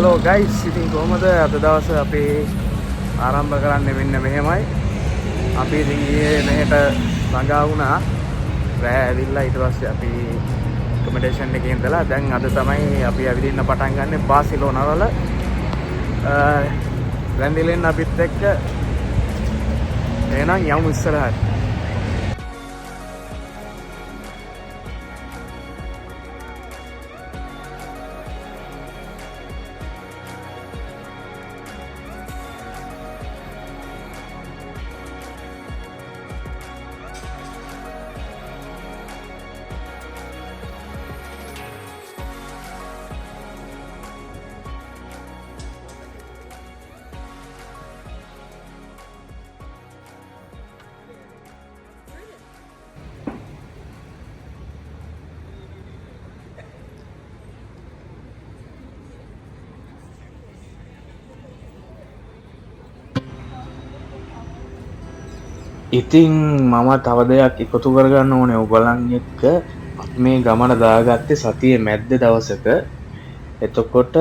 Hello guys, ඉතින් කොහමද අද දවස අපි ආරම්භ කරන්නේ මෙන්න මෙහෙමයි. අපි ඉතින් ඊයේ මෙහෙට ළඟා වුණා. රෑ ඇවිල්ලා ඊට පස්සේ අපි ඇකොමඩේෂන් එකේ ඉඳලා දැන් අද තමයි අපි ඇවිදින්න පටන් ගන්න බාසිලෝනා වල. රැන්දිලෙන් අපිත් එක්ක එහෙනම් යමු ඉස්සරහට. ඉතින් මම තව දෙයක් එකතු කරගන්න ඕනේ ඔයගලන් එක්ක. මේ ගමන දාගත්තේ සතියේ මැද්ද දවසක. එතකොට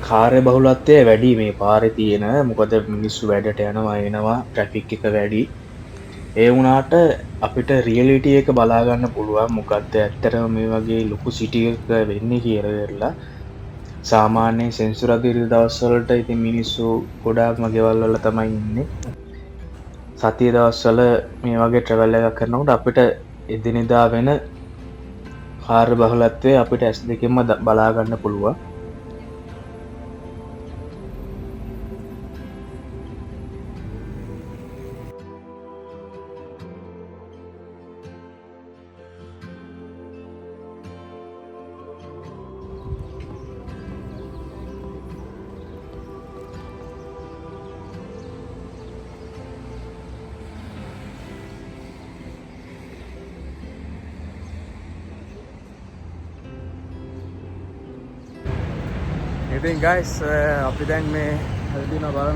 කාර්ය බහුලත්වය වැඩි මේ පාරේ තියෙන. මොකද මිනිස්සු වැඩට යනවා එනවා, ට්‍රැෆික් එක වැඩි. ඒ වුණාට අපිට රියැලිටි එක බලා ගන්න පුළුවන්. මොකද්ද ඇත්තටම මේ වගේ ලොකු සිටි එකක වෙන්නේ කියලා. සාමාන්‍යයෙන් සෙන්සුරාදා දවස්වලට ඉතින් මිනිස්සු ගොඩාක්ම ගෙවල් වල තමයි ඉන්නේ. සතිය දවස්වල මේ වගේ ට්‍රැවල් එකක් කරනකොට අපිට එදිනෙදා වෙන කාර්ය බහුලත්වය අපිට S2කින්ම බලා ගන්න පුළුවන්. ඉතින් guys අපි දැන් මේ හදින බලන්න